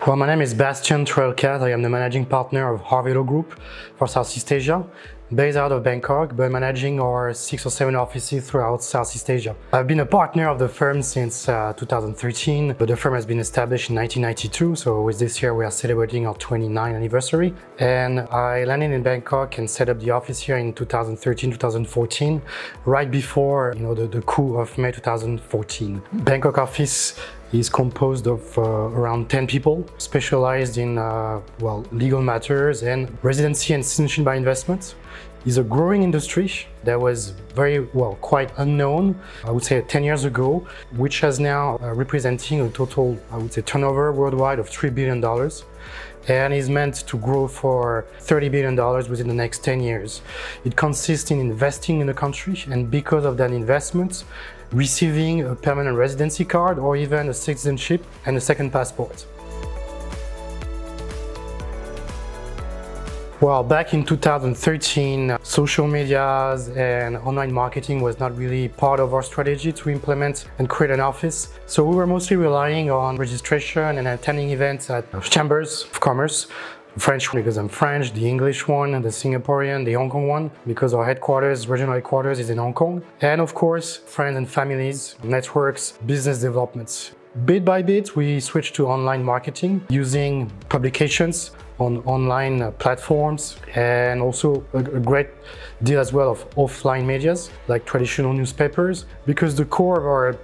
Well, my name is Bastien Trailcat. I am the managing partner of Harvey Group for Southeast Asia, based out of Bangkok, but managing our 6 or 7 offices throughout Southeast Asia. I've been a partner of the firm since 2013, but the firm has been established in 1992, so with this year we are celebrating our 29th anniversary. And I landed in Bangkok and set up the office here in 2013-2014, right before the coup of May 2014. Bangkok office is composed of around 10 people, specialized in legal matters and residency and citizenship by investment. It's a growing industry that was quite unknown, I would say 10 years ago, which has now representing a total, turnover worldwide of $3 billion. And is meant to grow for $30 billion within the next 10 years. It consists in investing in the country, and because of that investment, receiving a permanent residency card or even a citizenship and a second passport. Well, back in 2013, social medias and online marketing was not really part of our strategy to implement and create an office. So we were mostly relying on registration and attending events at chambers of commerce. French because I'm French, the English one, the Singaporean, the Hong Kong one, because our regional headquarters is in Hong Kong. And of course, friends and families, networks, business developments. Bit by bit, we switched to online marketing using publications on online platforms, and also a great deal as well of offline medias like traditional newspapers, because the core of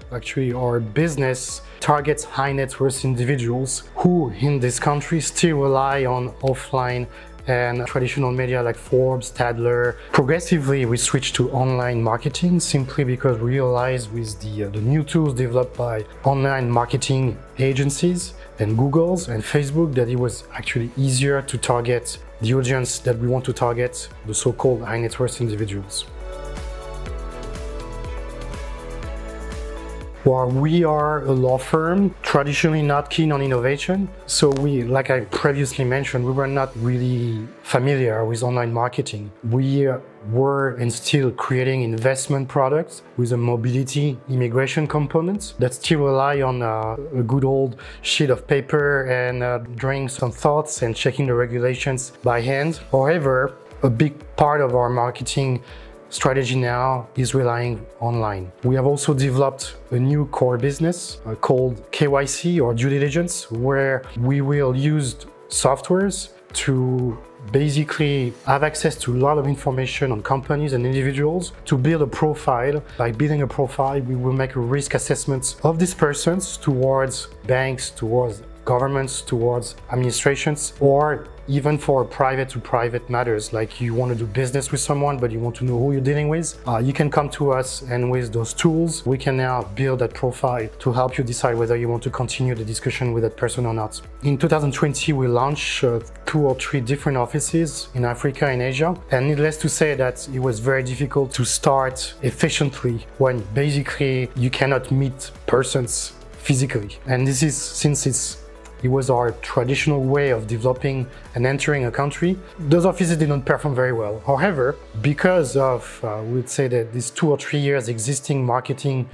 our business targets high net worth individuals who in this country still rely on offline and traditional media like Forbes, Tadler. Progressively, we switched to online marketing simply because we realized with the new tools developed by online marketing agencies and Google's and Facebook that it was actually easier to target the audience that we want to target, the so-called high net worth individuals. Well, we are a law firm, traditionally not keen on innovation. So like I previously mentioned, we were not really familiar with online marketing. We were and still creating investment products with a mobility immigration component that still rely on a good old sheet of paper and drawing some thoughts and checking the regulations by hand. However, a big part of our marketing strategy now is relying online. We have also developed a new core business called KYC or due diligence, where we will use softwares to basically have access to a lot of information on companies and individuals to build a profile. By building a profile, we will make a risk assessment of these persons towards banks, towards governments, towards administrations, or even for private to private matters, like you want to do business with someone but you want to know who you're dealing with, you can come to us, and with those tools we can now build that profile to help you decide whether you want to continue the discussion with that person or not. In 2020 we launched 2 or 3 different offices in Africa and Asia, and needless to say that it was very difficult to start efficiently when basically you cannot meet persons physically. And this is since it was our traditional way of developing and entering a country. Those offices did not perform very well. However, because of, we would say that these 2 or 3 years existing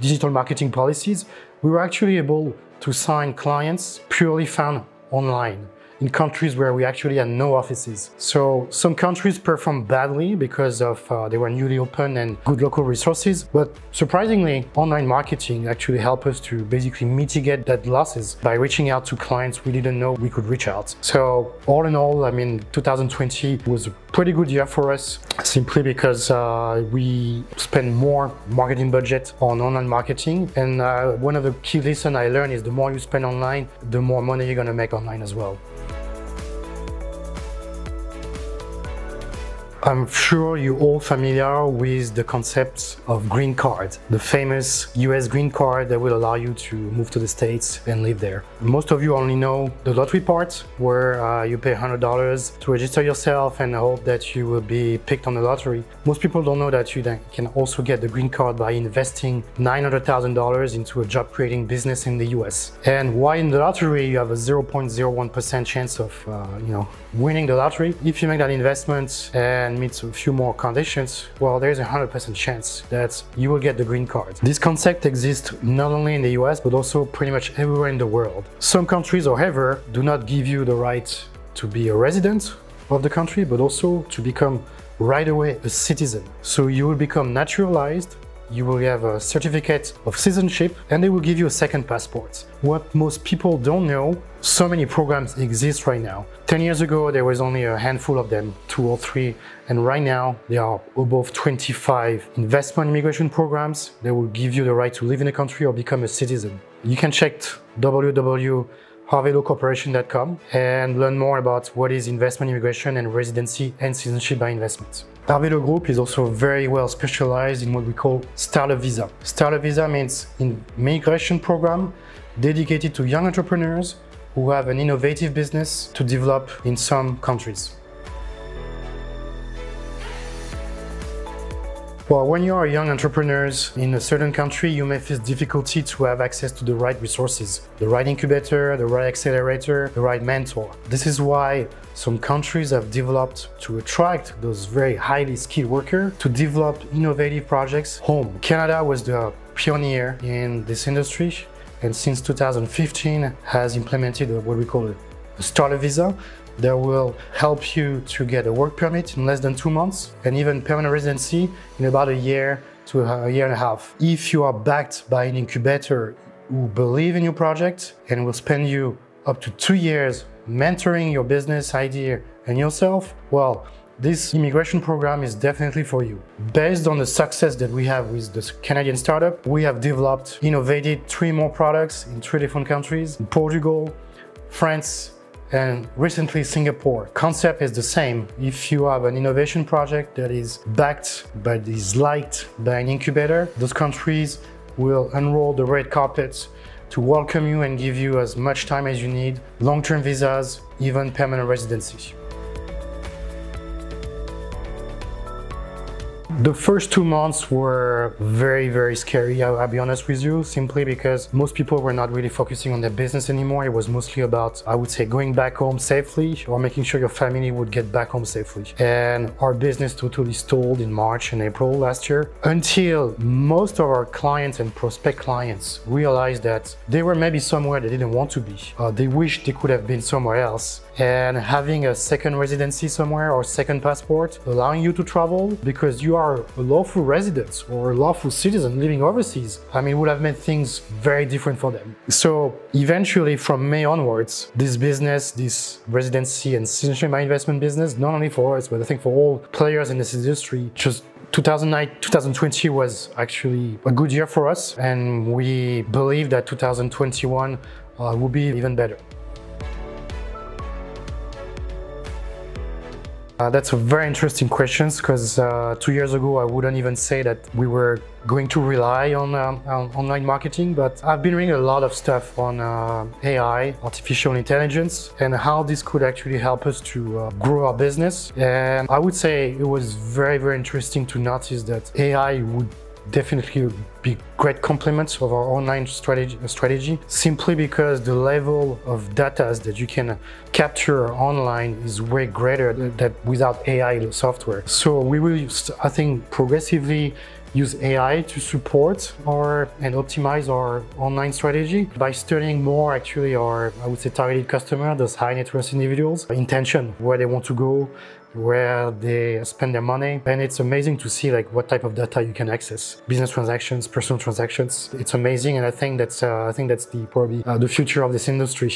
digital marketing policies, we were actually able to sign clients purely found online in countries where we actually had no offices. So some countries performed badly because of they were newly open and good local resources, but surprisingly, online marketing actually helped us to basically mitigate that losses by reaching out to clients we didn't know we could reach out. So all in all, 2020 was a pretty good year for us, simply because we spent more marketing budget on online marketing. And one of the key lessons I learned is the more you spend online, the more money you're gonna make online as well. I'm sure you're all familiar with the concept of green card, the famous US green card that will allow you to move to the States and live there. Most of you only know the lottery part, where you pay $100 to register yourself and hope that you will be picked on the lottery. Most people don't know that you then can also get the green card by investing $900,000 into a job-creating business in the US. And while in the lottery, you have a 0.01% chance of winning the lottery. If you make that investment and and meet a few more conditions, well, there's a 100% chance that you will get the green card. This concept exists not only in the US, but also pretty much everywhere in the world. Some countries, however, do not give you the right to be a resident of the country, but also to become right away a citizen. So you will become naturalized, you will have a certificate of citizenship, and they will give you a second passport. What most people don't know, so many programs exist right now. 10 years ago, there was only a handful of them, 2 or 3, and right now there are above 25 investment immigration programs that will give you the right to live in a country or become a citizen. You can check www.harveylawcorporation.com and learn more about what is investment immigration and residency and citizenship by investment. Harvey Law Group is also very well specialized in what we call starter visa. Starter visa means an immigration program dedicated to young entrepreneurs who have an innovative business to develop in some countries. Well, when you are young entrepreneurs in a certain country, you may face difficulty to have access to the right resources, the right incubator, the right accelerator, the right mentor. This is why some countries have developed to attract those very highly skilled workers to develop innovative projects home. Canada was the pioneer in this industry, and since 2015 has implemented what we call a starter visa that will help you to get a work permit in less than 2 months and even permanent residency in about a year to a year and a half. If you are backed by an incubator who believe in your project and will spend you up to 2 years mentoring your business idea and yourself, well, this immigration program is definitely for you. Based on the success that we have with this Canadian startup, we have developed, innovated 3 more products in 3 different countries, in Portugal, France, and recently Singapore. Concept is the same. If you have an innovation project that is backed by, is liked by an incubator, those countries will unroll the red carpet to welcome you and give you as much time as you need, long-term visas, even permanent residency. The first 2 months were very, very scary, I'll be honest with you, simply because most people were not really focusing on their business anymore. It was mostly about, I would say, going back home safely or making sure your family would get back home safely. And our business totally stalled in March and April last year, until most of our clients and prospect clients realized that they were maybe somewhere they didn't want to be. They wished they could have been somewhere else. And having a second residency somewhere or second passport allowing you to travel because you are a lawful resident or a lawful citizen living overseas, I mean, would have made things very different for them. So eventually from May onwards, this business, this residency and citizenship by investment business, not only for us, but I think for all players in this industry, just 2020 was actually a good year for us. And we believe that 2021 will be even better. That's a very interesting question because 2 years ago I wouldn't even say that we were going to rely on online marketing, but I've been reading a lot of stuff on AI, artificial intelligence, and how this could actually help us to grow our business. And I would say it was very, very interesting to notice that AI would definitely be great complements of our online strategy, simply because the level of data that you can capture online is way greater than without AI software. So we will, I think, progressively use AI to support and optimize our online strategy by studying more actually our, I would say, targeted customer, those high net worth individuals, intention, where they want to go, where they spend their money. And it's amazing to see like what type of data you can access. Business transactions, personal transactions. It's amazing, and I think that's probably the future of this industry.